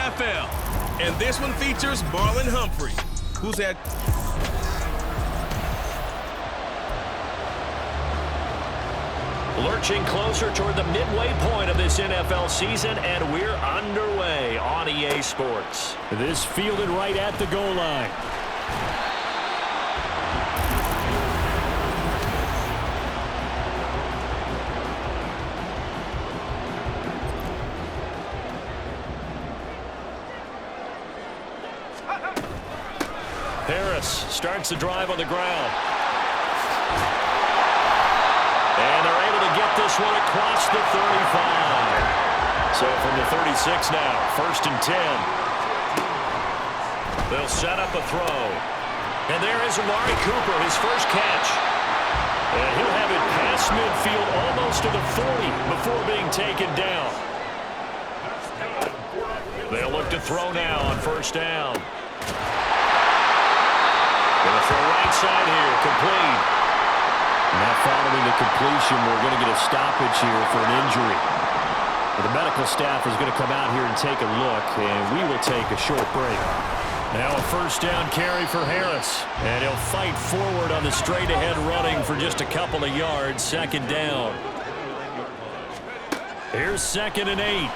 NFL. And this one features Marlon Humphrey, who's had... Lurching closer toward the midway point of this NFL season, and we're underway on EA Sports. This fielded right at the goal line. Harris starts the drive on the ground. And they're able to get this one across the 35. So from the 36 now, 1st and 10. They'll set up a throw. And there is Amari Cooper, his first catch. And he'll have it past midfield almost to the 40 before being taken down. They'll look to throw now on 1st down. Gonna throw right side here, complete. Now following the completion, we're going to get a stoppage here for an injury. The medical staff is going to come out here and take a look, and we will take a short break. Now a 1st down carry for Harris. And he'll fight forward on the straight-ahead running for just a couple of yards. 2nd down. Here's 2nd and 8.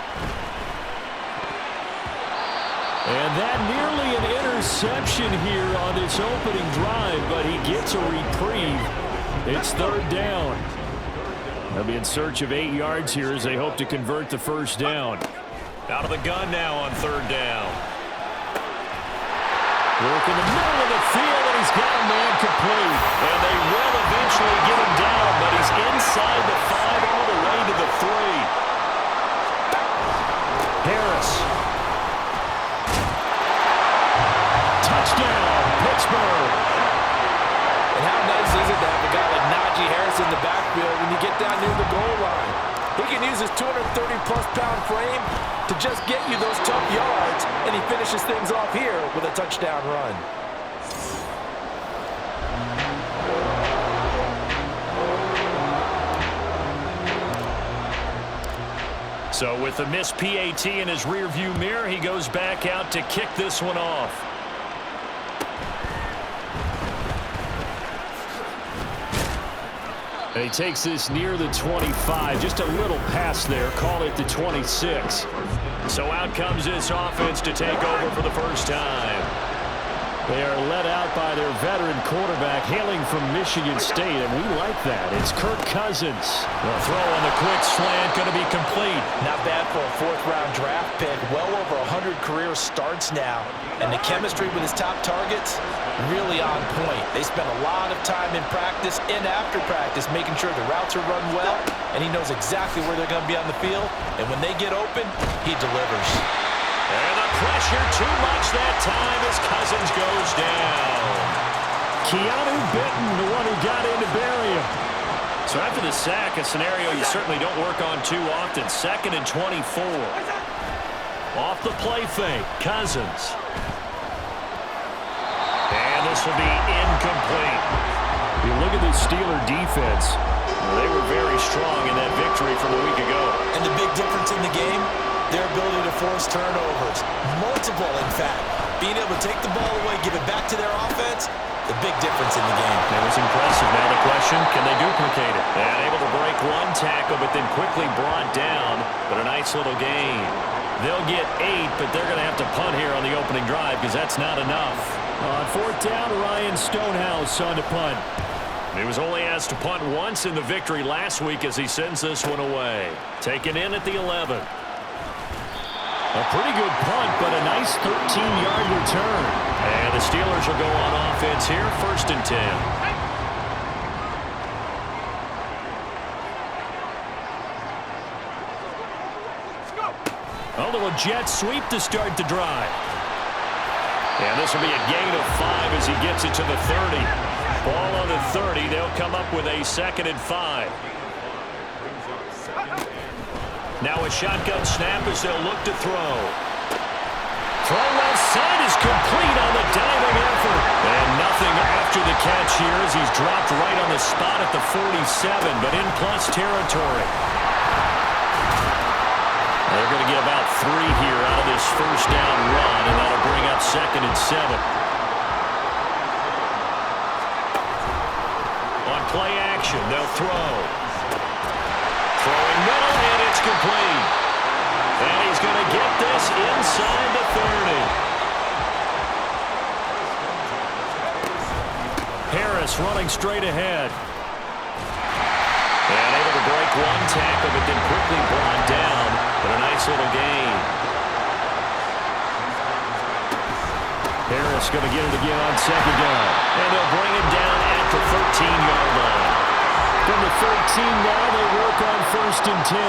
And that nearly an interception here on this opening drive, but he gets a reprieve. It's 3rd down. They'll be in search of 8 yards here as they hope to convert the 1st down. Out of the gun now on 3rd down. Work in the middle of the field, and he's got a man complete. And they will eventually get him down, but he's inside the 5 all the way to the 3. Harris. Touchdown, Pittsburgh. And how nice is it to have a guy like Najee Harris in the backfield when you get down near the goal line? He can use his 230-plus pound frame to just get you those tough yards, and he finishes things off here with a touchdown run. So with the missed PAT in his rearview mirror, he goes back out to kick this one off. And he takes this near the 25, just a little past there, call it the 26. So out comes this offense to take over for the first time. They are led out by their veteran quarterback hailing from Michigan State, and we like that. It's Kirk Cousins. The throw on the quick slant going to be complete. Not bad for a 4th-round draft pick. Well over 100 career starts now. And the chemistry with his top targets, really on point. They spend a lot of time in practice and after practice making sure the routes are run well, and he knows exactly where they're going to be on the field. And when they get open, he delivers. And the pressure too much that time as Cousins goes down. Keanu Benton, the one who got in to bury him. So after the sack, a scenario you certainly don't work on too often. 2nd and 24. Off the play fake, Cousins. And this will be incomplete. You look at the Steeler defense. They were very strong in that victory from a week ago. And the big difference in the game, their ability to force turnovers. Multiple, in fact. Being able to take the ball away, give it back to their offense, the big difference in the game. It was impressive. Now the question, can they duplicate it? And able to break one tackle, but then quickly brought down. But a nice little gain. They'll get 8, but they're going to have to punt here on the opening drive because that's not enough. On 4th down, Ryan Stonehouse on to punt. He was only asked to punt once in the victory last week as he sends this one away. Taken in at the 11. A pretty good punt, but a nice 13-yard return. And the Steelers will go on offense here, 1st and 10. A little jet sweep to start the drive. And this will be a gain of 5 as he gets it to the 30. Ball on the 30. They'll come up with a 2nd and 5. Now a shotgun snap as they'll look to throw. Throw left side is complete on the diving effort. And nothing after the catch here as he's dropped right on the spot at the 47, but in plus territory. They're going to get about 3 here out of this 1st down throw. Throwing middle, and it's complete. And he's going to get this inside the 30. Harris running straight ahead. And able to break one tackle, but then quickly brought down. But a nice little gain. Harris going to get it again on second down. And they'll bring it down at the 13-yard line. From the 13 now, they work on 1st and 10.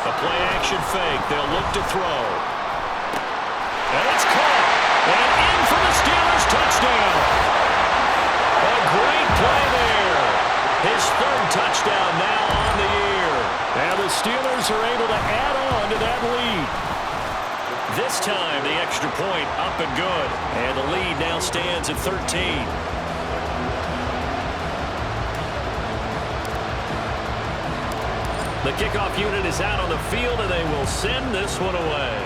A play-action fake. They'll look to throw. And it's caught. And in for the Steelers touchdown. A great play there. His 3rd touchdown now on the year. And the Steelers are able to add on to that lead. This time, the extra point up and good. And the lead now stands at 13. The kickoff unit is out on the field, and they will send this one away.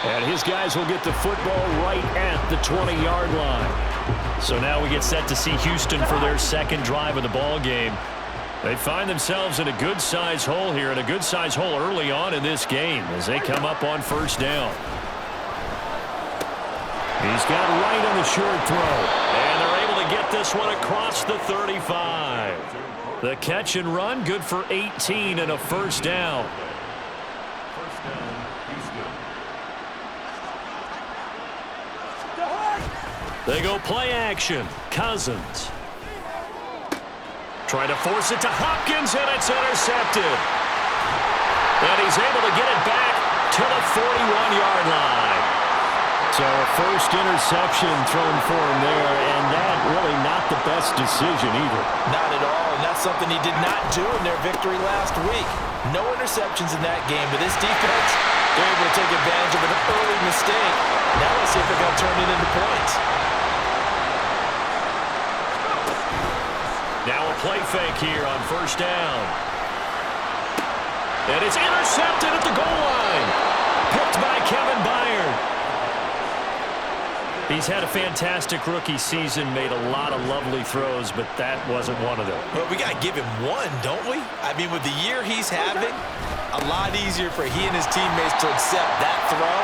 And his guys will get the football right at the 20-yard line. So now we get set to see Houston for their 2nd drive of the ball game. They find themselves in a good-sized hole here, and a good-sized hole early on in this game as they come up on 1st down. He's got right on the short throw. And they're able to get this one across the 35. The catch and run, good for 18 and a 1st down. They go play action. Cousins. Trying to force it to Hopkins, and it's intercepted. And he's able to get it back to the 41-yard line. So a 1st interception thrown for him there, and that really not the best decision either. Not at all, and that's something he did not do in their victory last week. No interceptions in that game, but this defense, they're able to take advantage of an early mistake. Now let's see if they're going to turn it into points. Now a play fake here on 1st down. And it's intercepted at the goal line. Picked by Kevin Byard. He's had a fantastic rookie season, made a lot of lovely throws, but that wasn't one of them. Well, we got to give him one, don't we? I mean, with the year he's having, a lot easier for he and his teammates to accept that throw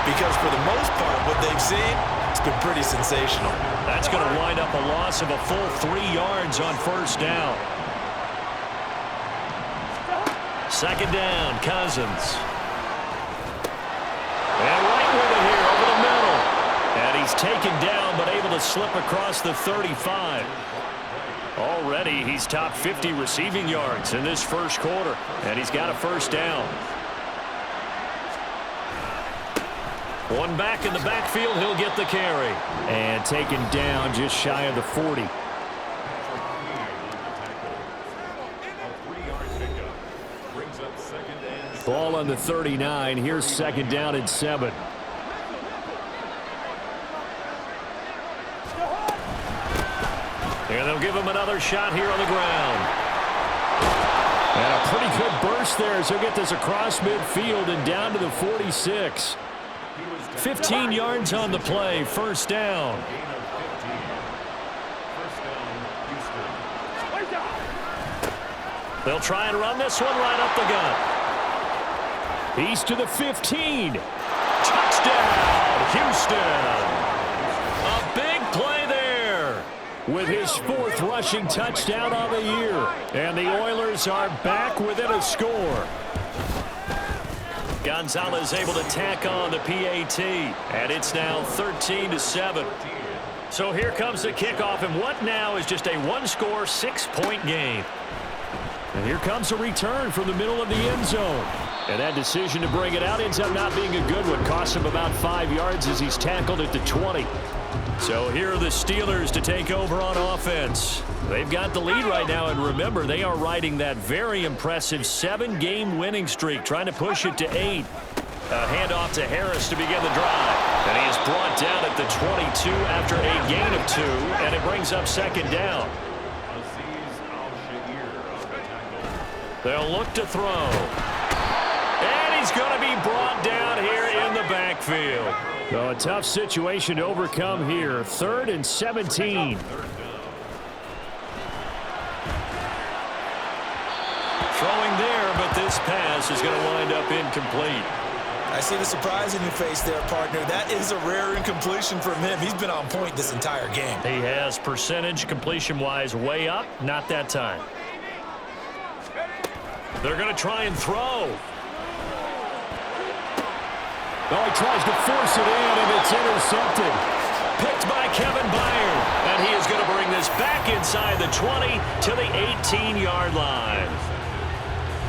because for the most part, what they've seen, it's been pretty sensational. That's going to wind up a loss of a full 3 yards on 1st down. 2nd down, Cousins. And right with it here over the middle. And he's taken down but able to slip across the 35. Already he's top 50 receiving yards in this 1st quarter. And he's got a 1st down. One back in the backfield, he'll get the carry. And taken down just shy of the 40. Ball on the 39. Here's 2nd down and 7. And they'll give him another shot here on the ground. And a pretty good burst there as he'll get this across midfield and down to the 46. 15 yards on the play, 1st down. They'll try and run this one right up the gut. He's to the 15. Touchdown, Houston. A big play there. With his 4th rushing touchdown on the year. And the Oilers are back within a score. Gonzalez able to tack on the PAT. And it's now 13-7. So here comes the kickoff, and what now is just a 1-score, 6-point game. And here comes a return from the middle of the end zone. And that decision to bring it out ends up not being a good one. Costs him about 5 yards as he's tackled at the 20. So here are the Steelers to take over on offense. They've got the lead right now, and remember, they are riding that very impressive 7-game winning streak, trying to push it to 8. A handoff to Harris to begin the drive. And he is brought down at the 22 after a gain of 2, and it brings up 2nd down. They'll look to throw. And he's he's going to be brought down here in the backfield. So a tough situation to overcome here. 3rd and 17. Throwing there, but this pass is going to wind up incomplete. I see the surprise in your face there, partner. That is a rare incompletion from him. He's been on point this entire game. He has percentage completion-wise way up. Not that time. They're going to try and throw. Oh, he tries to force it in, and it's intercepted. Picked by Kevin Byard. And he is going to bring this back inside the 20 to the 18-yard line.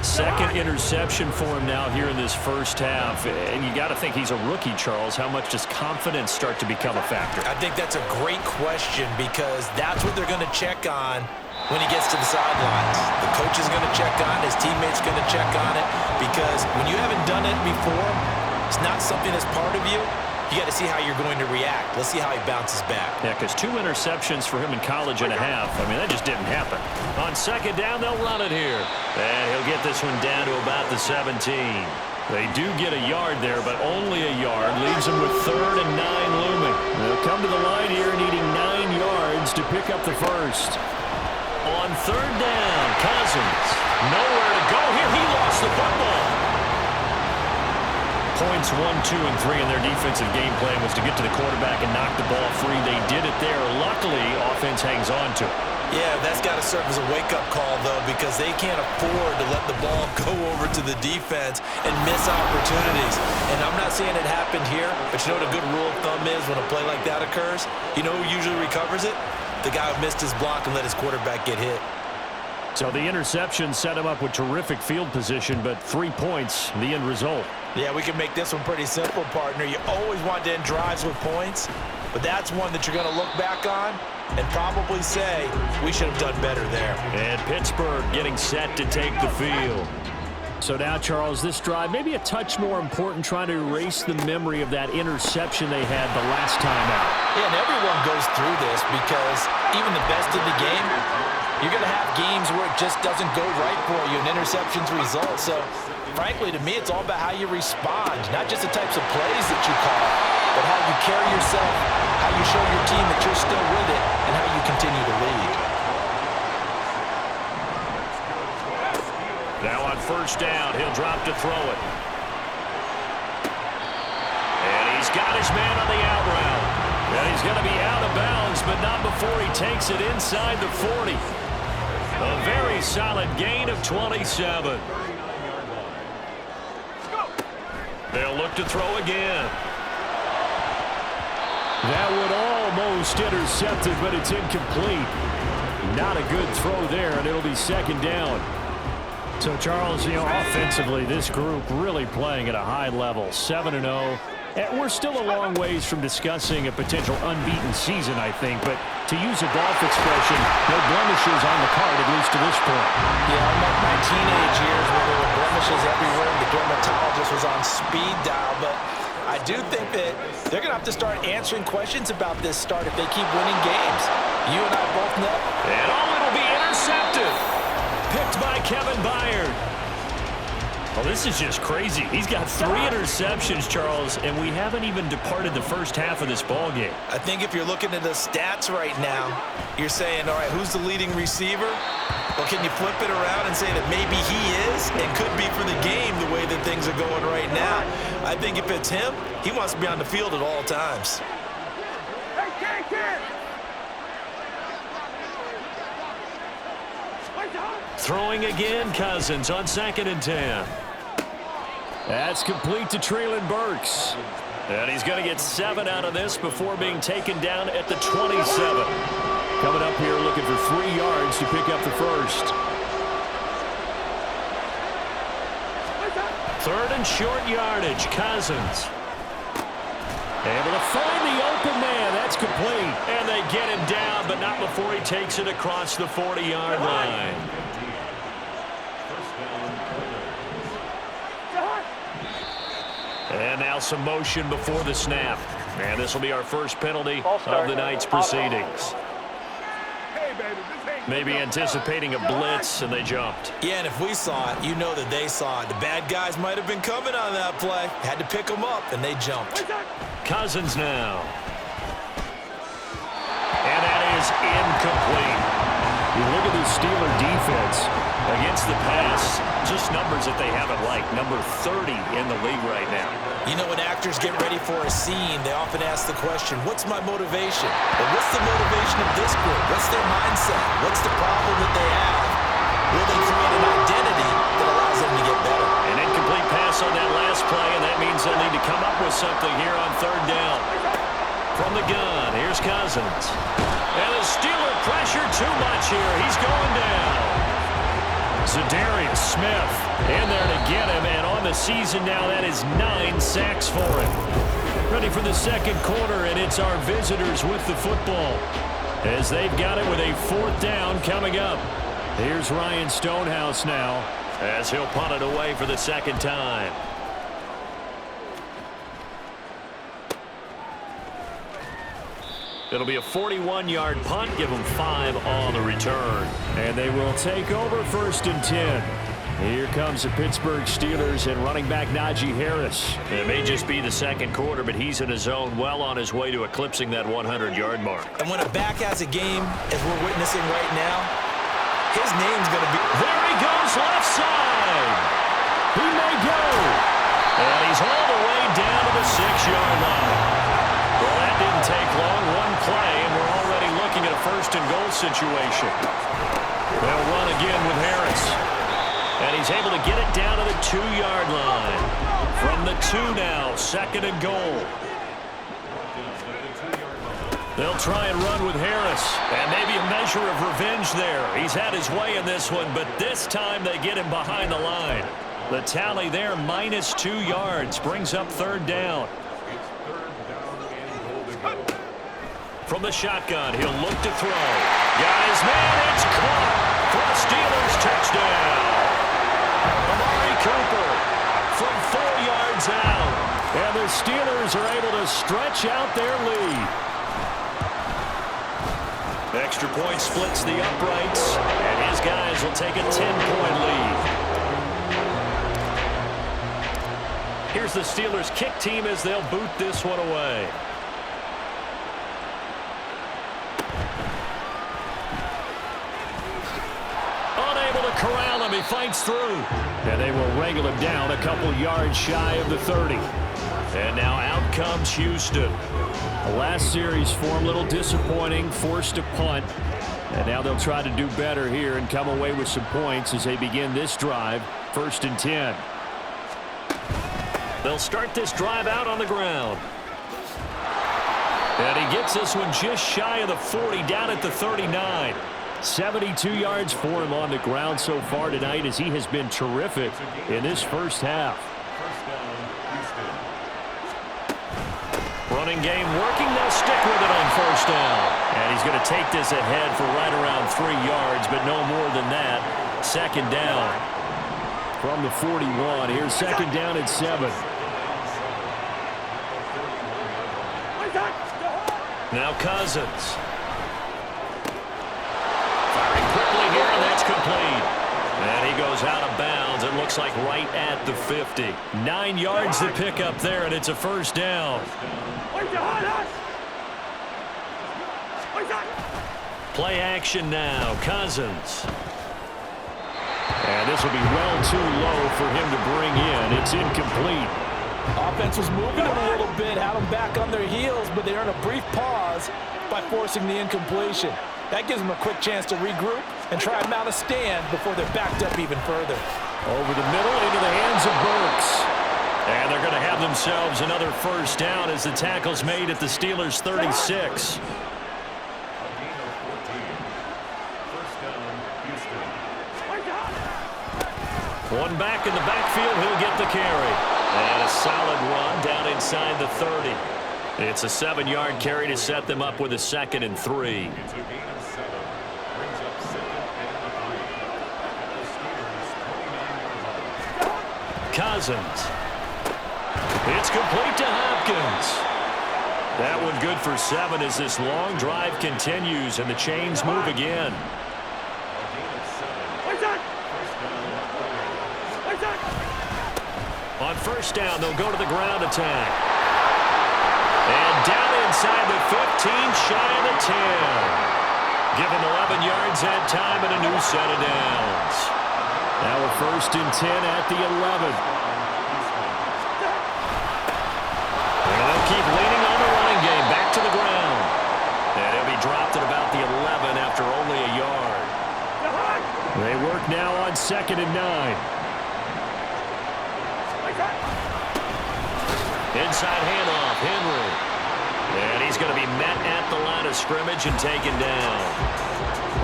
Second interception for him now here in this first half. And you got to think he's a rookie, Charles. How much does confidence start to become a factor? I think that's a great question because that's what they're going to check on when he gets to the sidelines. The coach is going to check on it. His teammates going to check on it because when you haven't done it before, it's not something that's part of you. You got to see how you're going to react. Let's see how he bounces back. Yeah, because 2 interceptions for him in college and a half. I mean, that just didn't happen. On second down, they'll run it here. And he'll get this one down to about the 17. They do get a yard there, but only a yard. Leaves them with 3rd and 9 looming. They'll come to the line here needing 9 yards to pick up the first. On 3rd down, Cousins. Nowhere to go here. He lost the football. Points 1, 2, and 3 in their defensive game plan was to get to the quarterback and knock the ball free. They did it there. Luckily, offense hangs on to it. Yeah, that's got to serve as a wake-up call, though, because they can't afford to let the ball go over to the defense and miss opportunities. And I'm not saying it happened here, but you know what a good rule of thumb is when a play like that occurs? You know who usually recovers it? The guy who missed his block and let his quarterback get hit. So the interception set him up with terrific field position, but 3 points, the end result. Yeah, we can make this one pretty simple, partner. You always want to end drives with points, but that's one that you're going to look back on and probably say, we should have done better there. And Pittsburgh getting set to take the field. So now, Charles, this drive maybe a touch more important, trying to erase the memory of that interception they had the last time out. Yeah, and everyone goes through this because even the best in the game, you're going to have games where it just doesn't go right for you, and interceptions result. So, frankly, to me, it's all about how you respond, not just the types of plays that you call, but how you carry yourself, how you show your team that you're still with it, and how you continue to lead. Now on 1st down, he'll drop to throw it. And he's got his man on the out route. And he's going to be out of bounds, but not before he takes it inside the 40. A very solid gain of 27. They'll look to throw again. That would almost intercept it, but it's incomplete. Not a good throw there, and it'll be 2nd down. So, Charles, offensively, this group really playing at a high level, 7-0. And we're still a long ways from discussing a potential unbeaten season, I think. But to use a golf expression, no blemishes on the card, at least to this point. Yeah, unlike my teenage years where there were blemishes everywhere and the dermatologist was on speed dial. But I do think that they're going to have to start answering questions about this start if they keep winning games. You and I both know. And it'll be intercepted. Picked by Kevin Byard. Well, this is just crazy. He's got 3 interceptions, Charles, and we haven't even departed the first half of this ball game. I think if you're looking at the stats right now, you're saying, all right, who's the leading receiver? Well, can you flip it around and say that maybe he is and could be for the game the way that things are going right now? I think if it's him, he wants to be on the field at all times. Throwing again, Cousins on 2nd and 10. That's complete to Treylon Burks. And he's going to get 7 out of this before being taken down at the 27. Coming up here looking for 3 yards to pick up the first. 3rd and short yardage, Cousins. Able to find the open man. That's complete. And they get him down, but not before he takes it across the 40-yard line. And now some motion before the snap. And this will be our first penalty of the night's proceedings. Hey, baby, this ain't Maybe anticipating a blitz, and they jumped. Yeah, and if we saw it, you know that they saw it. The bad guys might have been coming on that play. Had to pick them up, and they jumped. Cousins now. And that is incomplete. You look at the Steeler defense against the pass, Just numbers that they haven't liked. Number 30 in the league right now. You know, when actors get ready for a scene, they often ask the question, what's my motivation? Or what's the motivation of this group? What's their mindset? What's the problem that they have? Will they create an identity that allows them to get better? An incomplete pass on that last play, and that means they'll need to come up with something here on third down. From the gun, here's Cousins. And the Steeler pressure too much here. He's going down. Zadarius Smith in there to get him, and on the season now, that is 9 sacks for him. Ready for the second quarter, and it's our visitors with the football as they've got it with a fourth down coming up. Here's Ryan Stonehouse now as he'll punt it away for the second time. It'll be a 41-yard punt. Give them 5 on the return. And they will take over 1st and 10. Here comes the Pittsburgh Steelers and running back Najee Harris. It may just be the second quarter, but he's in his zone, well on his way to eclipsing that 100-yard mark. And when a back has a game, as we're witnessing right now, his name's going to be... There he goes, left side. He may go. And he's all the way down to the 6-yard line. Well, that didn't take long. One play, and we're already looking at a 1st and goal situation. They'll run again with Harris. And he's able to get it down to the 2-yard line. From the 2 now, 2nd and goal. They'll try and run with Harris. And maybe a measure of revenge there. He's had his way in this one, but this time they get him behind the line. The tally there, -2 yards, brings up 3rd down. From the shotgun, he'll look to throw. Got his man, it's caught for a Steelers touchdown. Amari Cooper from 4 yards out. And the Steelers are able to stretch out their lead. Extra point splits the uprights, and his guys will take a 10-point lead. Here's the Steelers kick team as they'll boot this one away. Corral him, he fights through. And they will wrangle him down a couple yards shy of the 30. And now out comes Houston. The last series for him, a little disappointing, forced to punt. And now they'll try to do better here and come away with some points as they begin this drive, 1st and 10. They'll start this drive out on the ground. And he gets this one just shy of the 40, down at the 39. 72 yards for him on the ground so far tonight as he has been terrific in this first half. Running game working. They'll stick with it on 1st down. And he's going to take this ahead for right around 3 yards, but no more than that. 2nd down. From the 41, here's 2nd down at 7. Now Cousins. Quickly here, and that's complete. And he goes out of bounds. It looks like right at the 50. 9 yards to pick up there, and it's a 1st down. Play action now. Cousins. And this will be well too low for him to bring in. It's incomplete. Offense was moving them a little bit, had them back on their heels, but they earned a brief pause by forcing the incompletion. That gives them a quick chance to regroup and try and mount a stand before they're backed up even further. Over the middle into the hands of Burks. And they're going to have themselves another 1st down as the tackle's made at the Steelers' 36. One back in the backfield, he'll get the carry. And a solid run down inside the 30. It's a 7-yard carry to set them up with a 2nd and 3. Cousins. It's complete to Hopkins. That one good for 7 as this long drive continues and the chains move again. On first down, they'll go to the ground attack. And down inside the 15, shy of the 10. Give him 11 yards that time and a new set of downs. Now a 1st and 10 at the 11. And they'll keep leaning on the running game. Back to the ground. And he'll be dropped at about the 11 after only a yard. They work now on 2nd and 9. Inside handoff, Henry. And he's going to be met at the line of scrimmage and taken down.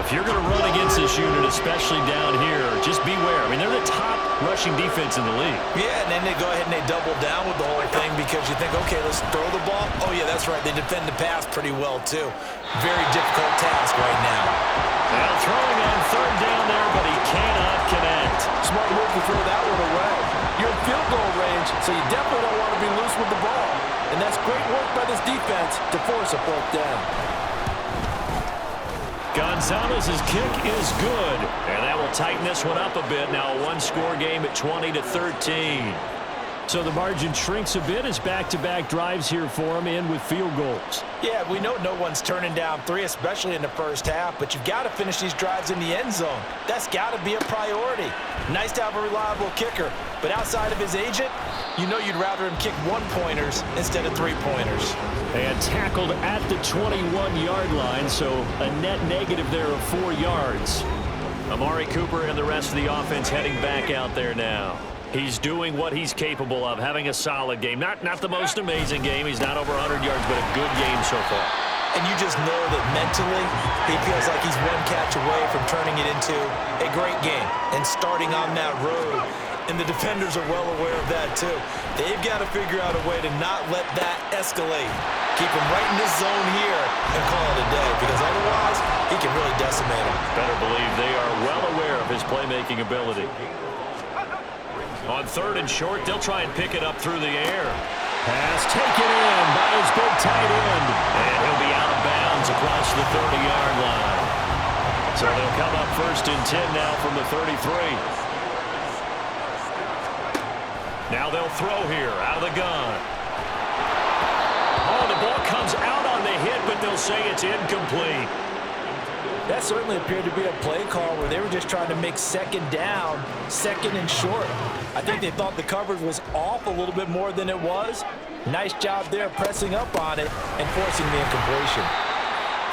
If you're going to run against this unit, especially down here, just beware. I mean, they're the top rushing defense in the league. Yeah, and then they go ahead and they double down with the whole thing because you think, okay, let's throw the ball. Oh, yeah, that's right. They defend the pass pretty well, too. Very difficult task right now. Well, throwing on 3rd down there, but he cannot connect. Smart move to throw that one away. You're in field goal range, so you definitely don't want to be loose with the ball. And that's great work by this defense to force a 4th down. Gonzalez's kick is good, and that will tighten this one up a bit. Now a one-score game at 20-13. So the margin shrinks a bit as back-to-back drives here for him, in with field goals. Yeah, we know no one's turning down 3, especially in the first half, but you've got to finish these drives in the end zone. That's got to be a priority. Nice to have a reliable kicker, but outside of his agent, you know you'd rather him kick 1-pointers instead of 3-pointers. And tackled at the 21-yard line, so a net negative there of 4 yards. Amari Cooper and the rest of the offense heading back out there now. He's doing what he's capable of, having a solid game. Not the most amazing game. He's not over 100 yards, but a good game so far. And you just know that mentally, he feels like he's one catch away from turning it into a great game and starting on that road. And the defenders are well aware of that, too. They've got to figure out a way to not let that escalate. Keep him right in this zone here and call it a day, because otherwise, he can really decimate him. Better believe they are well aware of his playmaking ability. On 3rd and short, they'll try and pick it up through the air. Pass taken in by his big tight end. And he'll be out of bounds across the 30-yard line. So they'll come up 1st and 10 now from the 33. Now they'll throw here out of the gun. Oh, the ball comes out on the hit, but they'll say it's incomplete. That certainly appeared to be a play call where they were just trying to make 2nd down, 2nd and short. I think they thought the coverage was off a little bit more than it was. Nice job there pressing up on it and forcing the incompletion.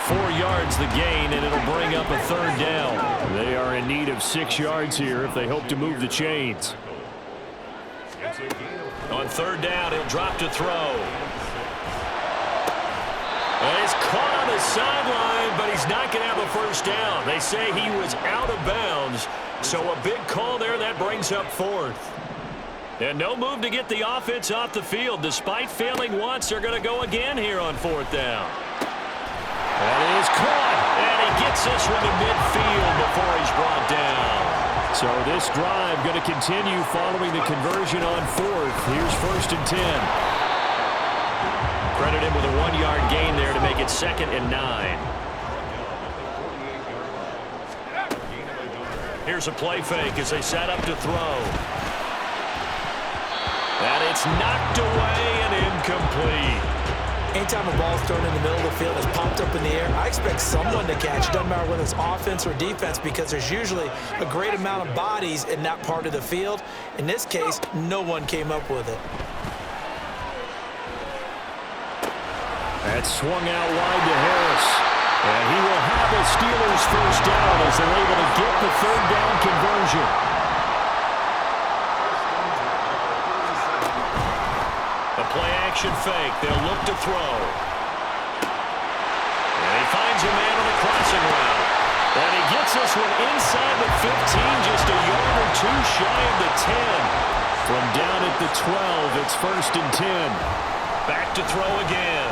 4 yards the gain, and it'll bring up a 3rd down. They are in need of 6 yards here if they hope to move the chains. On 3rd down, he'll drop to throw. He's caught on the sideline, but he's not going to have a 1st down. They say he was out of bounds, so a big call there. That brings up 4th. And no move to get the offense off the field. Despite failing once, they're going to go again here on 4th down. That is caught, and he gets this one to midfield before he's brought down. So this drive going to continue following the conversion on 4th. Here's 1st and 10. Credit him with a 1-yard gain there to make it 2nd and 9. Here's a play fake as they set up to throw. And it's knocked away and incomplete. Anytime a ball's thrown in the middle of the field, it's popped up in the air, I expect someone to catch it. Doesn't matter whether it's offense or defense, because there's usually a great amount of bodies in that part of the field. In this case, no one came up with it. That swung out wide to Harris. And he will have a Steelers 1st down as they're able to get the 3rd down conversion. A play-action fake. They'll look to throw. And he finds a man on the crossing route. And he gets this one inside the 15, just a yard or 2 shy of the 10. From down at the 12, it's 1st and 10. Back to throw again.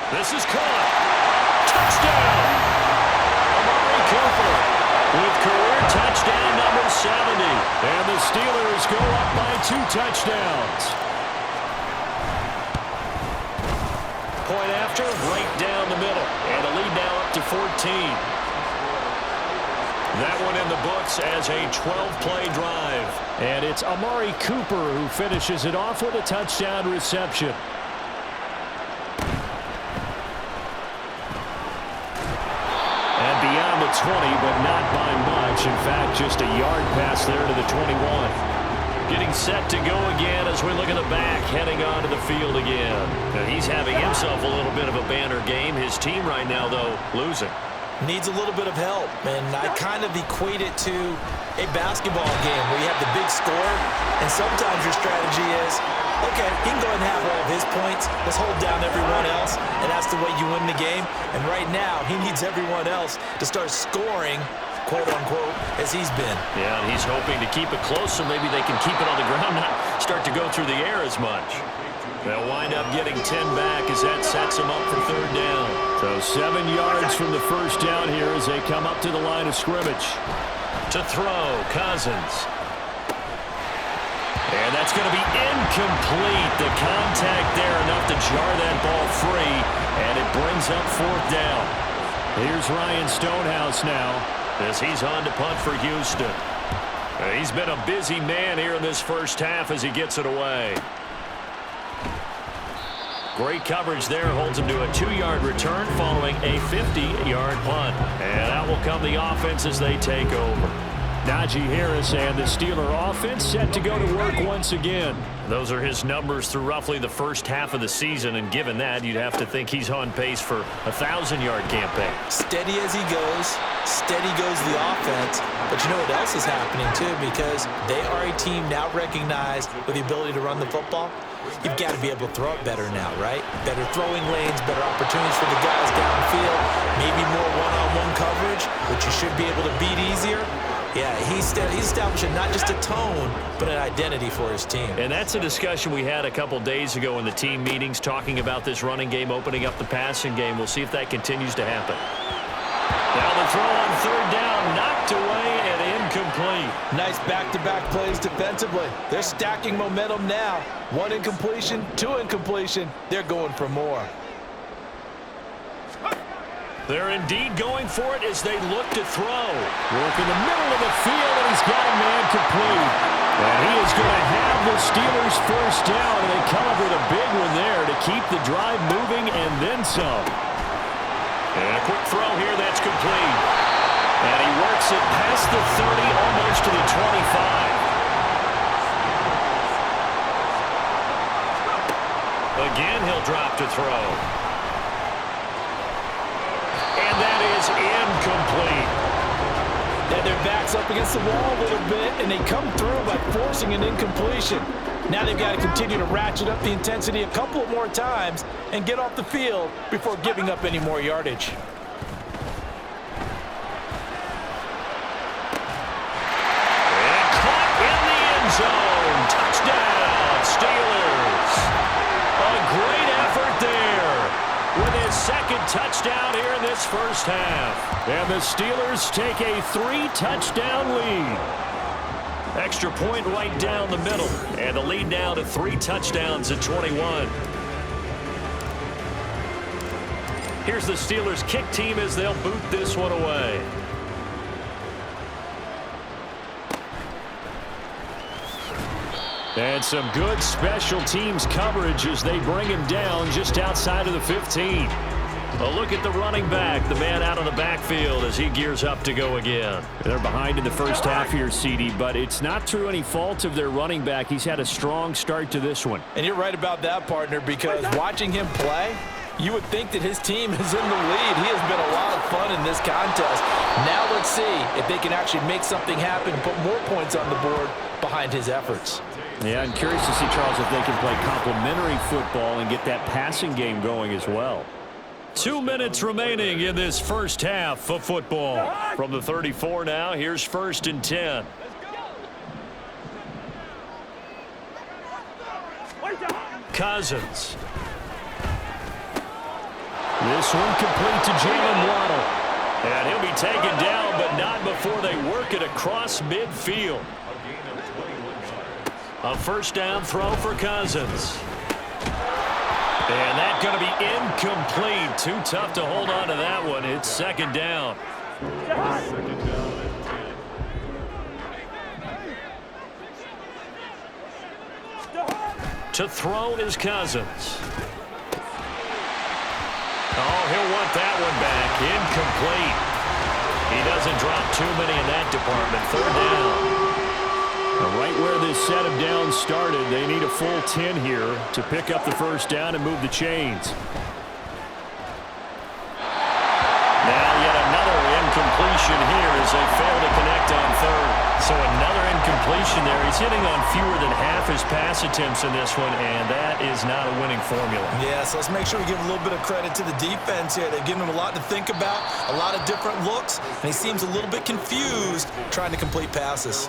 This is caught. Touchdown! Amari Cooper with career touchdown number 70. And the Steelers go up by 2 touchdowns. Point after, right down the middle. And the lead now up to 14. That one in the books as a 12-play drive. And it's Amari Cooper who finishes it off with a touchdown reception. And beyond the 20, but not by much. In fact, just a yard pass there to the 21. Getting set to go again as we look at the back, heading onto the field again. Now, he's having himself a little bit of a banner game. His team right now, though, losing. Needs a little bit of help, and I kind of equate it to a basketball game where you have the big score, and sometimes your strategy is, okay, he can go ahead and have all of his points. Let's hold down everyone else, and that's the way you win the game. And right now, he needs everyone else to start scoring, quote-unquote, as he's been. Yeah, and he's hoping to keep it close so maybe they can keep it on the ground, not start to go through the air as much. They'll wind up getting 10 back as that sets them up for third down. So 7 yards from the first down here as they come up to the line of scrimmage. To throw, Cousins. And that's going to be incomplete. The contact there enough to jar that ball free, and it brings up fourth down. Here's Ryan Stonehouse now as he's on to punt for Houston. He's been a busy man here in this first half as he gets it away. Great coverage there, holds him to a 2-yard return following a 50-yard punt. And out will come the offense as they take over. Najee Harris and the Steeler offense set to go to work once again. Those are his numbers through roughly the first half of the season, and given that, you'd have to think he's on pace for a 1,000-yard campaign. Steady as he goes, steady goes the offense. But you know what else is happening, too, because they are a team now recognized with the ability to run the football. You've got to be able to throw it better now, right? Better throwing lanes, better opportunities for the guys downfield, maybe more one-on-one coverage, which you should be able to beat easier. Yeah, he's establishing not just a tone, but an identity for his team. And that's a discussion we had a couple days ago in the team meetings, talking about this running game, opening up the passing game. We'll see if that continues to happen. Now the throw on third down, knocked away and incomplete. Nice back-to-back plays defensively. They're stacking momentum now. 1 incompletion, 2 incompletion. They're going for more. They're indeed going for it as they look to throw. Work in the middle of the field, and he's got a man complete. And he is going to have the Steelers first down, and they come up with a big one there to keep the drive moving and then some. And a quick throw here, that's complete. And he works it past the 30, almost to the 25. Again, he'll drop to throw. And that is incomplete. And their back's up against the wall a little bit, and they come through by forcing an incompletion. Now they've got to continue to ratchet up the intensity a couple of more times and get off the field before giving up any more yardage. And caught in the end zone. Touchdown, Steelers. A great effort there with his second touchdown here in this first half. And the Steelers take a 3-touchdown lead. Extra point right down the middle. And the lead now to 3 touchdowns at 21. Here's the Steelers kick team as they'll boot this one away. And some good special teams coverage as they bring him down just outside of the 15. A look at the running back, the man out of the backfield as he gears up to go again. They're behind in the first half here, CD, but it's not through any fault of their running back. He's had a strong start to this one. And you're right about that, partner, because watching him play, you would think that his team is in the lead. He has been a lot of fun in this contest. Now let's see if they can actually make something happen and put more points on the board behind his efforts. Yeah, I'm curious to see, Charles, if they can play complementary football and get that passing game going as well. 2 minutes remaining in this first half of football. From the 34 now, here's 1st and 10. Cousins. This one complete to Jalen Waddle. And he'll be taken down, but not before they work it across midfield. A first down throw for Cousins. And that's going to be incomplete. Too tough to hold on to that one. It's 2nd down. To throw is Cousins. Oh, he'll want that one back. Incomplete. He doesn't drop too many in that department. Third down. Now, right where this set of downs started, they need a full 10 here to pick up the first down and move the chains. Now yet another incompletion here as they fail to connect on third. So another incompletion there. He's hitting on fewer than half his pass attempts in this one, and that is not a winning formula. Yeah, so let's make sure we give a little bit of credit to the defense here. They've given him a lot to think about, a lot of different looks, and he seems a little bit confused trying to complete passes.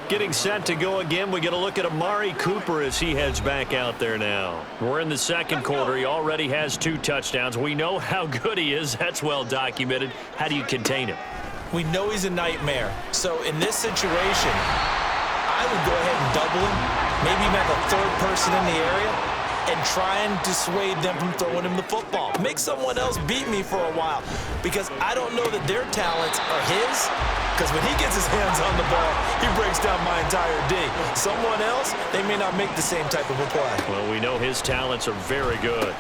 Getting set to go again, we get a look at Amari Cooper as he heads back out there now. We're in the second quarter. He already has 2 touchdowns. We know how good he is. That's well documented. How do you contain him? We know he's a nightmare. So in this situation, I would go ahead and double him, maybe even have a third person in the area, and try and dissuade them from throwing him the football. Make someone else beat me for a while, because I don't know that their talents are his, because when he gets his hands on the ball, he breaks down my entire D. Someone else, they may not make the same type of a play. Well, we know his talents are very good.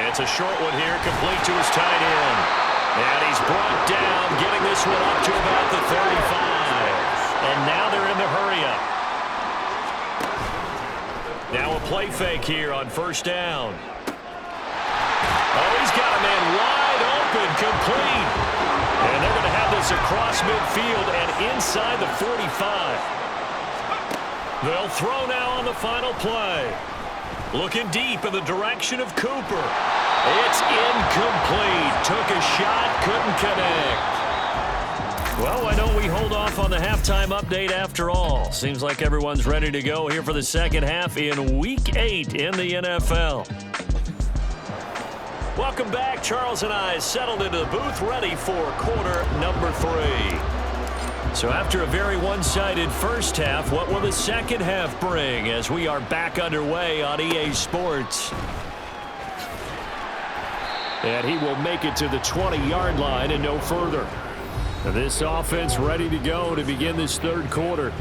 It's a short one here, complete to his tight end. And he's brought down, getting this one up to about the 35. And now they're in the hurry-up. Now a play fake here on first down. Oh, he's got a man wide open, complete. And they're going to have this across midfield and inside the 45. They'll throw now on the final play. Looking deep in the direction of Cooper. It's incomplete. Took a shot, couldn't connect. Well, why don't we hold off on the halftime update after all? Seems like everyone's ready to go here for the second half in Week 8 in the NFL. Welcome back. Charles and I settled into the booth, ready for quarter number 3. So after a very one-sided first half, what will the second half bring as we are back underway on EA Sports? And he will make it to the 20-yard line and no further. This offense ready to go to begin this third quarter.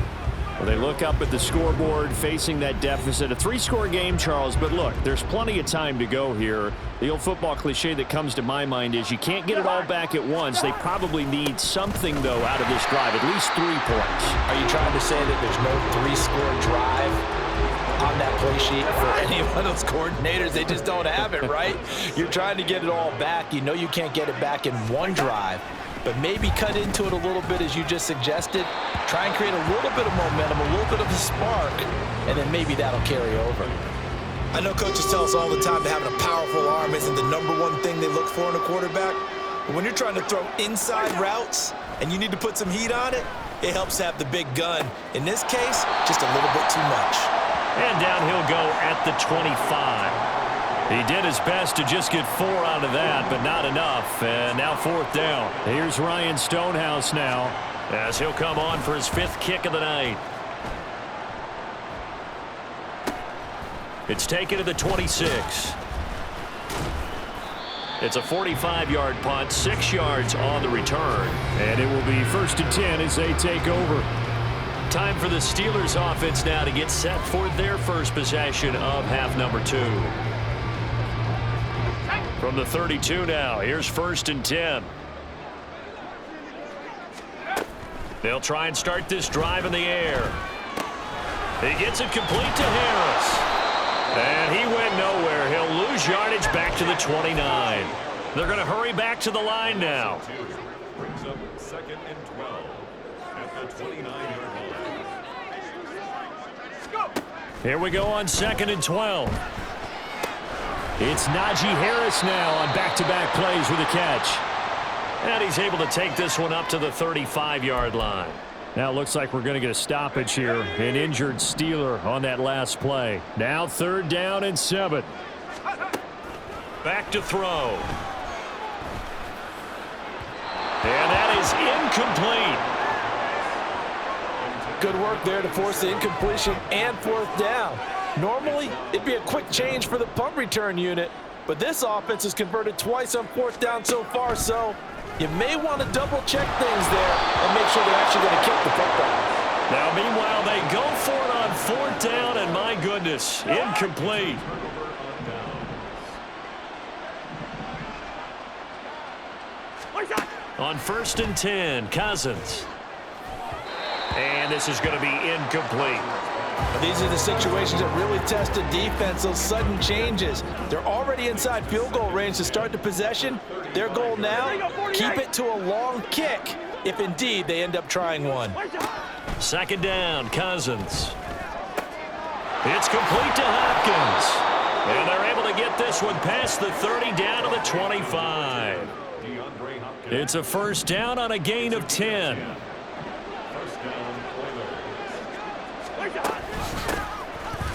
Well, they look up at the scoreboard facing that deficit. A 3-score game, Charles, but look, there's plenty of time to go here. The old football cliche that comes to my mind is you can't get it all back at once. They probably need something, though, out of this drive, at least 3 points. Are you trying to say that there's no 3-score drive on that play sheet for any one of those coordinators? They just don't have it, right? You're trying to get it all back. You know you can't get it back in one drive. But maybe cut into it a little bit as you just suggested. Try and create a little bit of momentum, a little bit of a spark, and then maybe that'll carry over. I know coaches tell us all the time that having a powerful arm isn't the #1 thing they look for in a quarterback. But when you're trying to throw inside routes and you need to put some heat on it, it helps to have the big gun. In this case, just a little bit too much. And down he'll go at the 25. He did his best to just get 4 out of that, but not enough. And now 4th down. Here's Ryan Stonehouse now, as he'll come on for his 5th kick of the night. It's taken to the 26. It's a 45-yard punt, 6 yards on the return. And it will be 1st and 10 as they take over. Time for the Steelers offense now to get set for their first possession of half number 2. From the 32 now, here's 1st and 10. They'll try and start this drive in the air. He gets it complete to Harris. And he went nowhere. He'll lose yardage back to the 29. They're going to hurry back to the line now. Brings up 2nd and 12 at the 29-yard line. Here we go on 2nd and 12. It's Najee Harris now on back-to-back plays with a catch. And he's able to take this one up to the 35-yard line. Now it looks like we're going to get a stoppage here. An injured Steeler on that last play. Now 3rd down and 7. Back to throw. And that is incomplete. Good work there to force the incompletion and 4th down. Normally, it'd be a quick change for the punt return unit, but this offense has converted twice on 4th down so far, so you may want to double-check things there and make sure they're actually going to kick the football. Now, meanwhile, they go for it on 4th down, and my goodness, incomplete. On 1st and 10, Cousins. And this is going to be incomplete. These are the situations that really test a defense, those sudden changes. They're already inside field goal range to start the possession. Their goal now, keep it to a long kick, if indeed they end up trying one. 2nd down, Cousins. It's complete to Hopkins. And they're able to get this one past the 30 down to the 25. It's a 1st down on a gain of 10.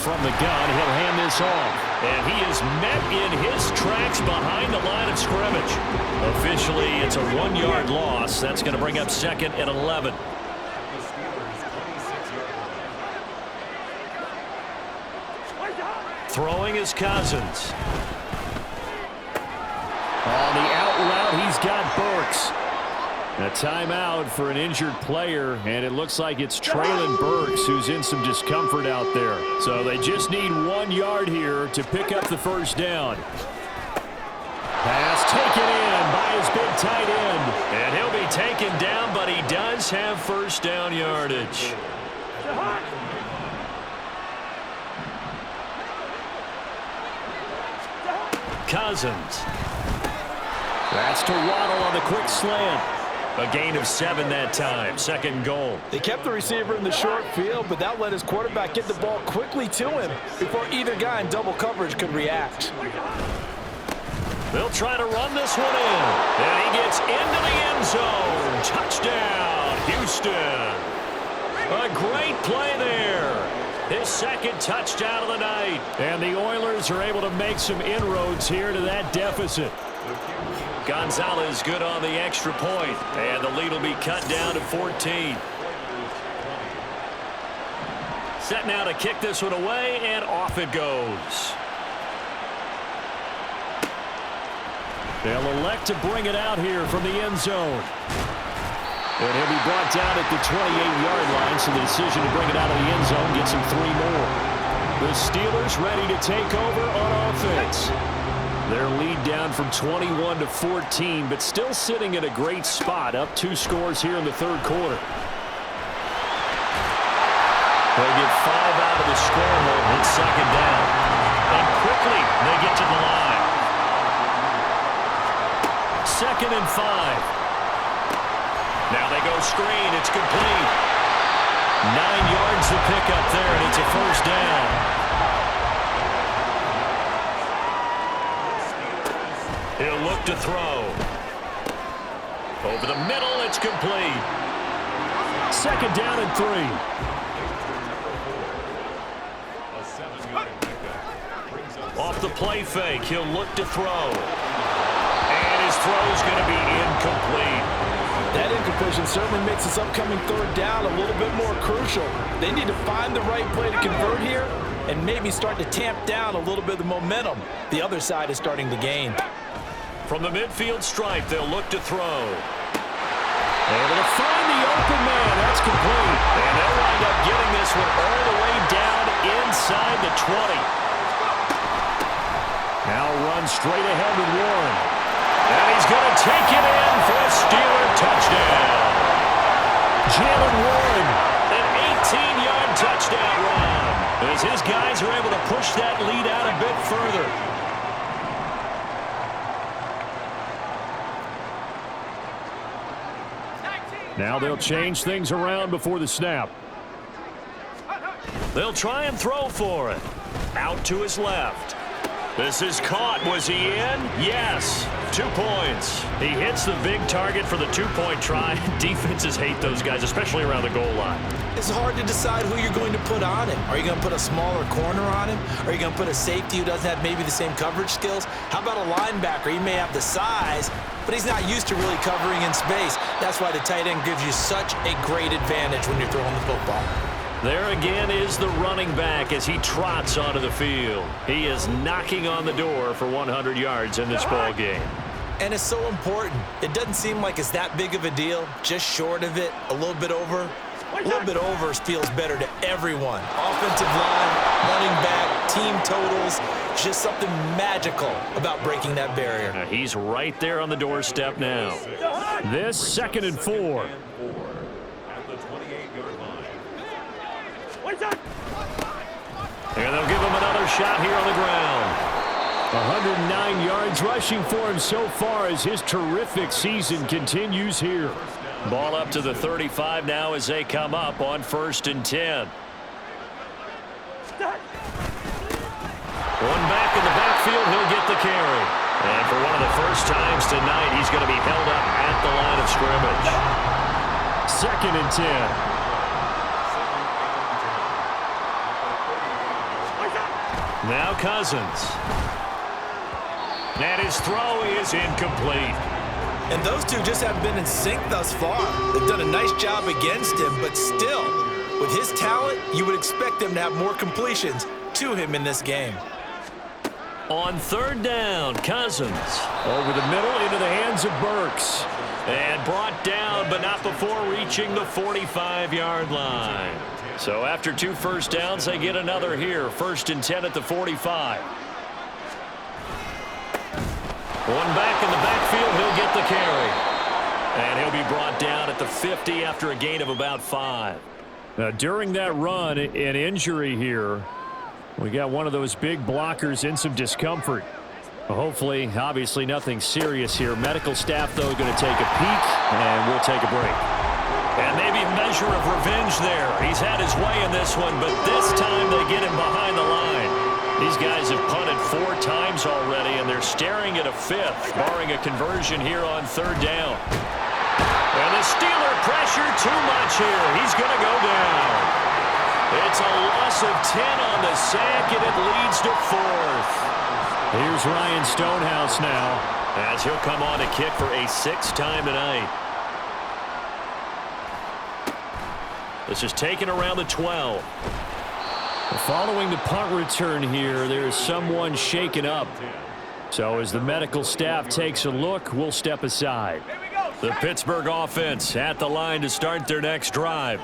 From the gun, he'll hand this off. And he is met in his tracks behind the line of scrimmage. Officially, it's a 1-yard loss. That's going to bring up 2nd and 11. Throwing is Cousins. On the out route, he's got Burks. A timeout for an injured player, and it looks like it's Traylon Burks who's in some discomfort out there. So they just need 1 yard here to pick up the 1st down. Pass taken in by his big tight end. And he'll be taken down, but he does have 1st down yardage. Cousins. That's to Waddle on the quick slant. A gain of 7 that time. 2nd goal. They kept the receiver in the short field, but that let his quarterback get the ball quickly to him before either guy in double coverage could react. They'll try to run this one in. And he gets into the end zone. Touchdown, Houston. A great play there. His 2nd touchdown of the night. And the Oilers are able to make some inroads here to that deficit. Gonzalez good on the extra point, and the lead will be cut down to 14. Set now to kick this one away, and off it goes. They'll elect to bring it out here from the end zone. And he'll be brought down at the 28-yard line, so the decision to bring it out of the end zone gets him 3 more. The Steelers ready to take over on offense. Their lead down from 21 to 14, but still sitting in a great spot, up 2 scores here in the 3rd quarter. They'll get 5 out of the scoreboard with 2nd down. And quickly, they get to the line. 2nd and 5. Now they go screen. It's complete. 9 yards to pick up there, and it's a 1st down. He'll look to throw. Over the middle, it's complete. 2nd down and 3. Off the play fake, he'll look to throw. And his throw's going to be incomplete. That incompletion certainly makes this upcoming 3rd down a little bit more crucial. They need to find the right play to convert here and maybe start to tamp down a little bit of the momentum the other side is starting to gain. From the midfield stripe, they'll look to throw. Able to find the open man. That's complete. And they'll wind up getting this one all the way down inside the 20. Now run straight ahead with Warren. And he's going to take it in for a Steeler touchdown. Jalen Warren, an 18-yard touchdown run, as his guys are able to push that lead out a bit further. Now they'll change things around before the snap. They'll try and throw for it. Out to his left. This is caught. Was he in? Yes. 2 points. He hits the big target for the 2-point try. Defenses hate those guys, especially around the goal line. It's hard to decide who you're going to put on him. Are you going to put a smaller corner on him? Are you going to put a safety who doesn't have maybe the same coverage skills? How about a linebacker? He may have the size, but he's not used to really covering in space. That's why the tight end gives you such a great advantage when you're throwing the football. There again is the running back as he trots onto the field. He is knocking on the door for 100 yards in this ball game. And it's so important. It doesn't seem like it's that big of a deal, just short of it, a little bit over. A little bit over feels better to everyone. Offensive line, running back, team totals, just something magical about breaking that barrier. He's right there on the doorstep now. This 2nd and 4. At the 28-yard line. And they'll give him another shot here on the ground. 109 yards rushing for him so far as his terrific season continues here. Ball up to the 35 now as they come up on 1st and 10. One back in the backfield, he'll get the carry. And for one of the first times tonight, he's going to be held up at the line of scrimmage. 2nd and 10. Now Cousins. And his throw is incomplete. And those two just haven't been in sync thus far. They've done a nice job against him, but still, with his talent, you would expect them to have more completions to him in this game. On 3rd down, Cousins. Over the middle into the hands of Burks. And brought down, but not before reaching the 45-yard line. So after 2 first downs, they get another here. 1st and 10 at the 45. One back in the backfield, he'll get the carry. And he'll be brought down at the 50 after a gain of about 5. Now, during that run, an injury here. We got one of those big blockers in some discomfort. Hopefully, obviously, nothing serious here. Medical staff, though, going to take a peek, and we'll take a break. And maybe a measure of revenge there. He's had his way in this one, but this time they get him behind the line. These guys have punted 4 times already, and they're staring at a 5th, barring a conversion here on 3rd down. And the Steeler pressure too much here. He's going to go down. It's a loss of 10 on the sack, and it leads to 4th. Here's Ryan Stonehouse now, as he'll come on to kick for a 6th time tonight. This is taken around the 12. Following the punt return here, there's someone shaken up. So as the medical staff takes a look, we'll step aside. The Pittsburgh offense at the line to start their next drive.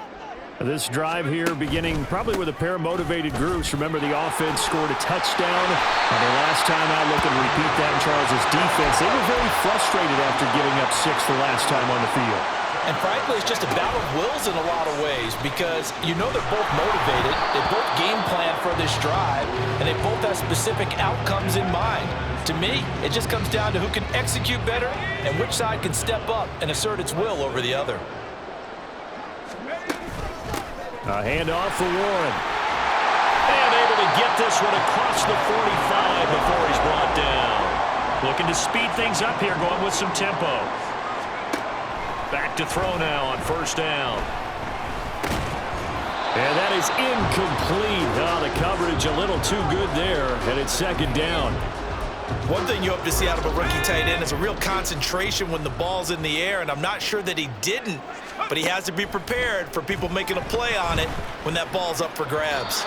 This drive here beginning probably with a pair of motivated groups. Remember, the offense scored a touchdown. And the last time out, looking to repeat that in Charles' defense. They were very frustrated after giving up 6 the last time on the field. And frankly, it's just a battle of wills in a lot of ways because you know they're both motivated. They both game plan for this drive, and they both have specific outcomes in mind. To me, it just comes down to who can execute better and which side can step up and assert its will over the other. A handoff for Warren. And able to get this one across the 45 before he's brought down. Looking to speed things up here, going with some tempo. Back to throw now on 1st down. And that is incomplete. Oh, the coverage a little too good there, and it's 2nd down. One thing you hope to see out of a rookie tight end is a real concentration when the ball's in the air, and I'm not sure that he didn't, but he has to be prepared for people making a play on it when that ball's up for grabs.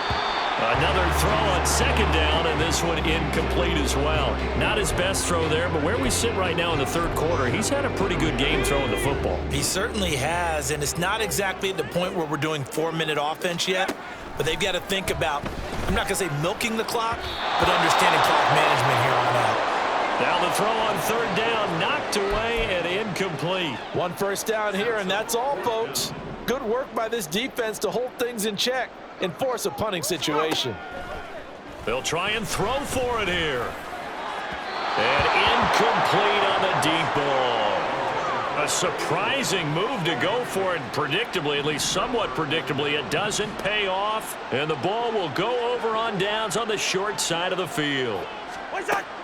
Another throw on 2nd down, and this one incomplete as well. Not his best throw there, but where we sit right now in the 3rd quarter, he's had a pretty good game throwing the football. He certainly has, and it's not exactly at the point where we're doing 4-minute offense yet, but they've got to think about, I'm not going to say milking the clock, but understanding clock management here on out. Now the throw on 3rd down, knocked away and incomplete. 1 first down here, and that's all, folks. Good work by this defense to hold things in check and force a punting situation. They'll try and throw for it here. And incomplete on the deep ball. A surprising move to go for it predictably, at least somewhat predictably. It doesn't pay off, and the ball will go over on downs on the short side of the field.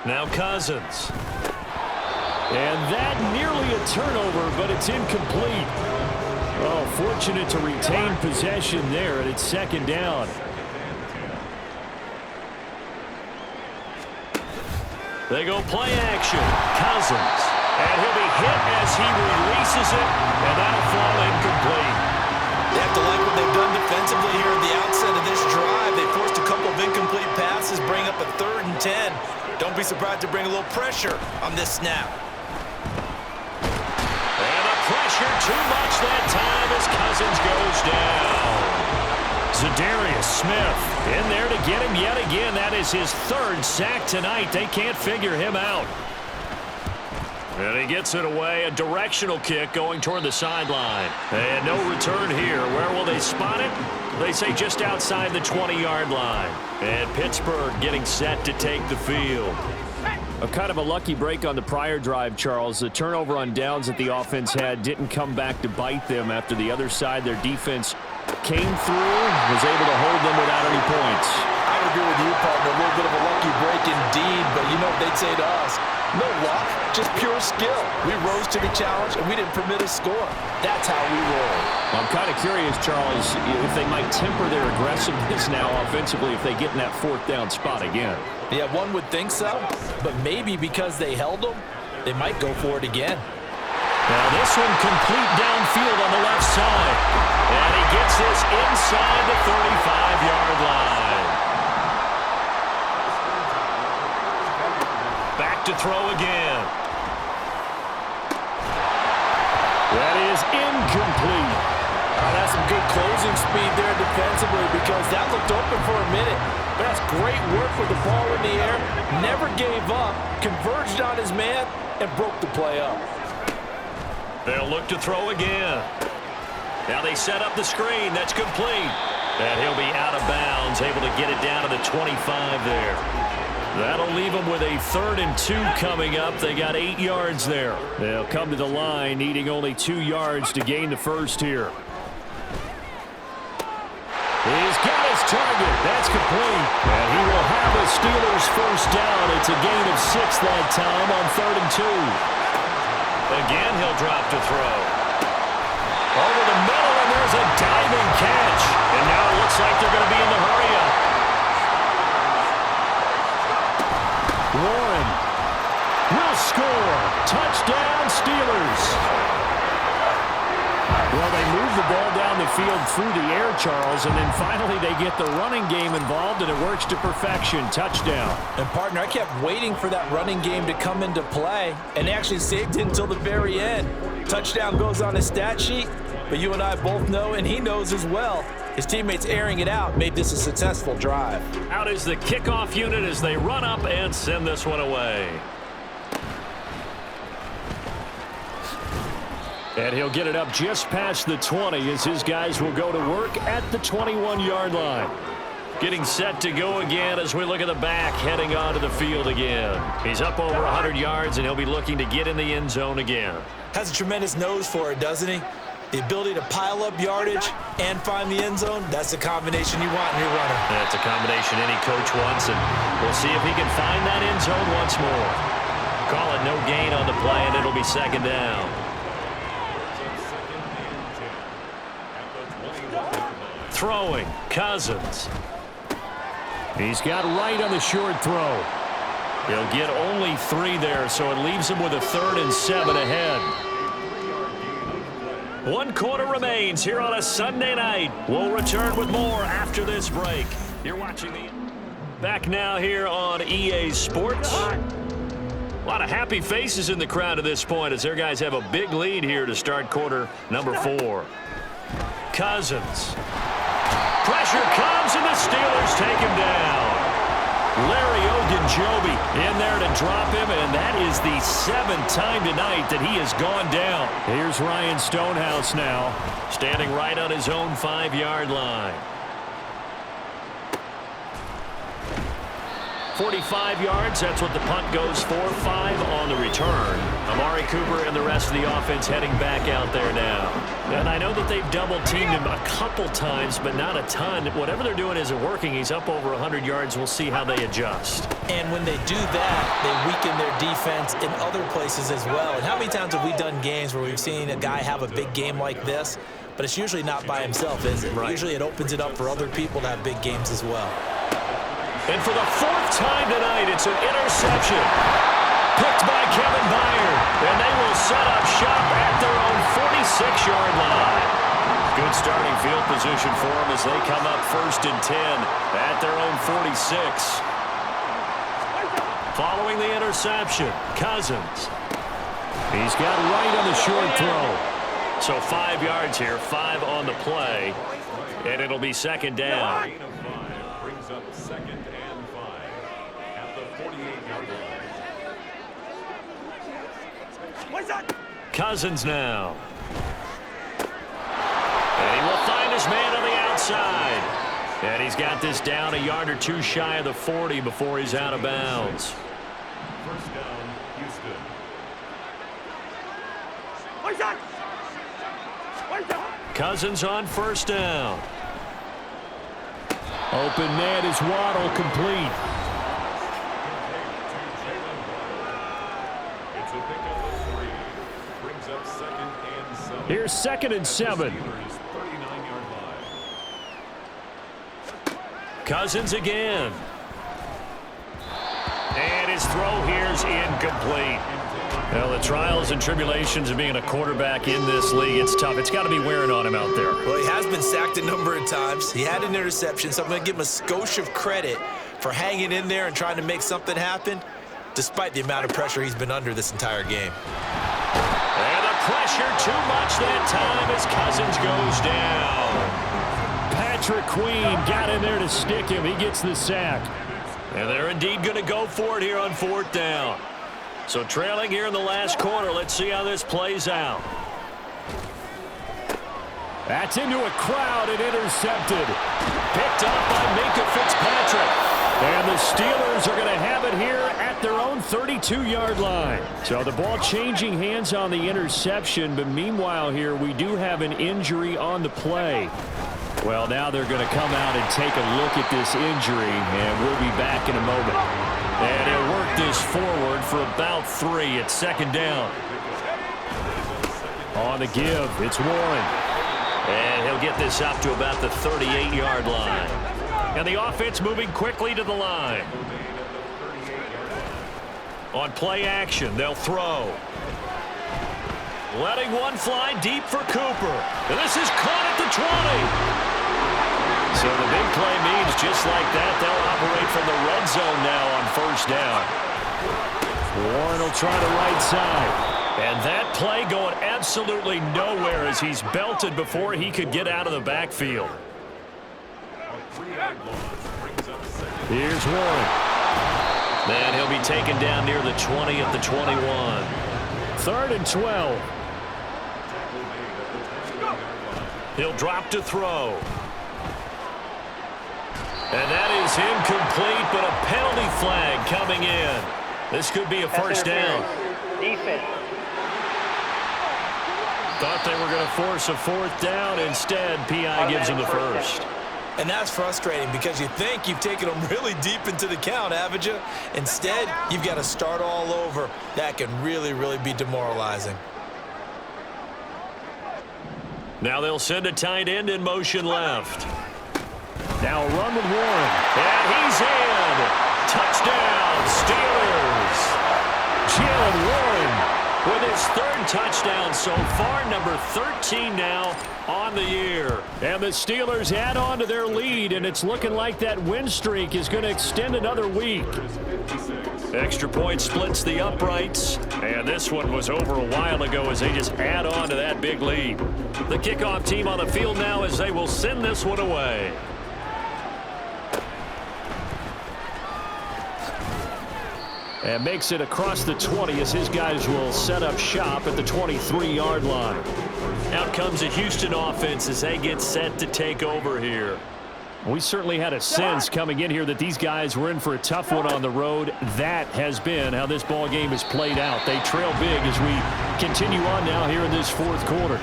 Now Cousins. And that nearly a turnover, but it's incomplete. Oh, fortunate to retain possession there, and it's 2nd down. They go play action. Cousins. And he'll be hit as he releases it, and that'll fall incomplete. They have to like what they've done defensively here at the outset of this drive. They forced a couple of incomplete passes, bring up a 3rd and 10. Don't be surprised to bring a little pressure on this snap. And the pressure too much that time as Cousins goes down. Zadarius Smith in there to get him yet again. That is his third sack tonight. They can't figure him out. And he gets it away. A directional kick going toward the sideline. And no return here. Where will they spot it? They say just outside the 20-yard line. And Pittsburgh getting set to take the field. A kind of a lucky break on the prior drive, Charles. The turnover on downs that the offense had didn't come back to bite them after the other side. Their defense came through, was able to hold them without any points. I agree with you, partner. A little bit of a lucky break indeed, but you know what they'd say to us? No luck, just pure skill. We rose to the challenge, and we didn't permit a score. That's how we roll. I'm kind of curious, Charles, if they might temper their aggressiveness now offensively if they get in that fourth down spot again. Yeah, one would think so, but maybe because they held them, they might go for it again. Now this one complete downfield on the left side. And he gets this inside the 35-yard line. Back to throw again. That is incomplete. That's some good closing speed there defensively because that looked open for a minute. But that's great work with the ball in the air. Never gave up, converged on his man, and broke the play up. They'll look to throw again. Now they set up the screen. That's complete. And he'll be out of bounds, able to get it down to the 25 there. That'll leave them with a 3rd and 2 coming up. They got 8 yards there. They'll come to the line, needing only 2 yards to gain the first here. He's got his target. That's complete. And he will have the Steelers first down. It's a gain of 6 that time on 3rd and 2. Again, he'll drop to throw. Over the middle, and there's a diving catch. And now it looks like they're going to be in the hurry-up. Warren will score. Touchdown, Steelers. Well, they move the ball down the field through the air, Charles, and then finally they get the running game involved, and it works to perfection. Touchdown. And, partner, I kept waiting for that running game to come into play, and they actually saved it until the very end. Touchdown goes on his stat sheet, but you and I both know, and he knows as well, his teammates airing it out made this a successful drive. Out is the kickoff unit as they run up and send this one away. And he'll get it up just past the 20 as his guys will go to work at the 21-yard line. Getting set to go again as we look at the back heading onto the field again. He's up over 100 yards, and he'll be looking to get in the end zone again. Has a tremendous nose for it, doesn't he? The ability to pile up yardage and find the end zone, that's the combination you want in your runner. That's a combination any coach wants, and we'll see if he can find that end zone once more. Call it no gain on the play, and it'll be 2nd down. Throwing, Cousins. He's got right on the short throw. He'll get only 3 there, so it leaves him with a 3rd and 7 ahead. 1 quarter remains here on a Sunday night. We'll return with more after this break. You're watching the... Back now here on EA Sports. A lot of happy faces in the crowd at this point as their guys have a big lead here to start quarter number 4. Cousins. Pressure comes, and the Steelers take him down. Larry Ogunjobi in there to drop him, and that is the 7th time tonight that he has gone down. Here's Ryan Stonehouse now, standing right on his own 5-yard line. 45 yards, that's what the punt goes for. 5 on the return. Amari Cooper and the rest of the offense heading back out there now. And I know that they've double-teamed him a couple times, but not a ton. Whatever they're doing isn't working. He's up over 100 yards. We'll see how they adjust. And when they do that, they weaken their defense in other places as well. And how many times have we done games where we've seen a guy have a big game like this, but it's usually not by himself, is it? Right. Usually it opens it up for other people to have big games as well. And for the 4th time tonight, it's an interception. Picked by Kevin Byard. And they will set up shop at their own 46-yard line. Good starting field position for them as they come up 1st and 10 at their own 46. Following the interception, Cousins. He's got right on the short throw. So 5 yards here, 5 on the play. And it'll be second down. Gain of 5 brings up 2nd and 5 at the 48-yard line. Cousins now. And he will find his man on the outside. And he's got this down a yard or two shy of the 40 before he's out of bounds. First down, Houston. Cousins on first down. Open man is Waddle, complete. It's a pickup of 3. Brings up 2nd and 7. Here's 2nd and 7. Steelers' 39-yard line. Cousins again. And his throw here's incomplete. Well, the trials and tribulations of being a quarterback in this league, it's tough. It's got to be wearing on him out there. Well, he has been sacked a number of times. He had an interception, so I'm going to give him a skosh of credit for hanging in there and trying to make something happen, despite the amount of pressure he's been under this entire game. And the pressure too much that time as Cousins goes down. Patrick Queen got in there to stick him. He gets the sack. And they're indeed going to go for it here on 4th down. So trailing here in the last quarter. Let's see how this plays out. That's into a crowd and intercepted. Picked up by Minka Fitzpatrick. And the Steelers are going to have it here at their own 32-yard line. So the ball changing hands on the interception, but meanwhile here we do have an injury on the play. Well, now they're going to come out and take a look at this injury, and we'll be back in a moment. And he'll work this forward for about 3 at 2nd down. On the give, it's Warren. And he'll get this up to about the 38-yard line. And the offense moving quickly to the line. On play action, they'll throw. Letting one fly deep for Cooper. And this is caught at the 20. So the big play means just like that, they'll operate from the red zone now on first down. Warren will try the right side. And that play going absolutely nowhere as he's belted before he could get out of the backfield. Here's Warren. And he'll be taken down near the 20 at the 21. 3rd and 12. He'll drop to throw. And that is incomplete, but a penalty flag coming in. This could be a first down. Defense. Thought they were going to force a 4th down. Instead, P.I. gives him the first. And that's frustrating because you think you've taken them really deep into the count, haven't you? Instead, you've got to start all over. That can really, really be demoralizing. Now they'll send a tight end in motion left. Now a run with Warren. And he's in. Touchdown, Steelers. Jalen Warren with his 3rd touchdown so far, number 13 now on the year. And the Steelers add on to their lead, and it's looking like that win streak is going to extend another week. Extra point splits the uprights, and this one was over a while ago as they just add on to that big lead. The kickoff team on the field now as they will send this one away. And makes it across the 20 as his guys will set up shop at the 23-yard line. Out comes the Houston offense as they get set to take over here. We certainly had a sense coming in here that these guys were in for a tough one on the road. That has been how this ball game has played out. They trail big as we continue on now here in this 4th quarter.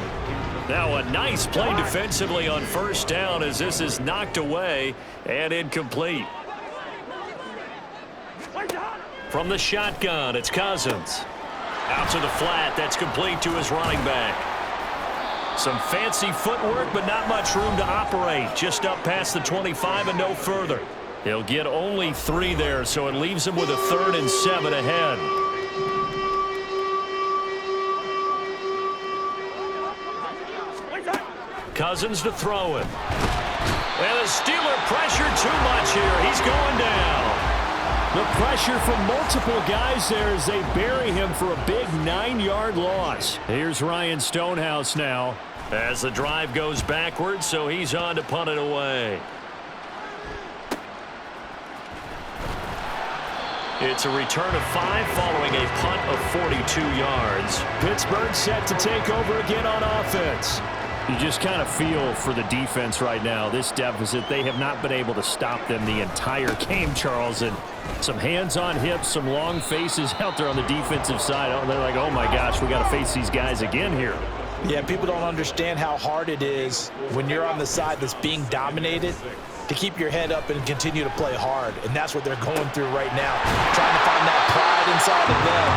Now a nice play defensively on first down as this is knocked away and incomplete. From the shotgun, it's Cousins. Out to the flat, that's complete to his running back. Some fancy footwork, but not much room to operate. Just up past the 25 and no further. He'll get only 3 there, so it leaves him with a 3rd and 7 ahead. Cousins to throw it. And the Steeler pressure too much here. He's going down. The pressure from multiple guys there as they bury him for a big 9-yard loss. Here's Ryan Stonehouse now. As the drive goes backwards, so he's on to punt it away. It's a return of 5 following a punt of 42 yards. Pittsburgh set to take over again on offense. You just kind of feel for the defense right now. This deficit, they have not been able to stop them the entire game, Charles. And some hands on hips, some long faces out there on the defensive side. Oh, they're like, oh my gosh, we got to face these guys again here. Yeah, people don't understand how hard it is when you're on the side that's being dominated to keep your head up and continue to play hard. And that's what they're going through right now, trying to find that pride inside of them.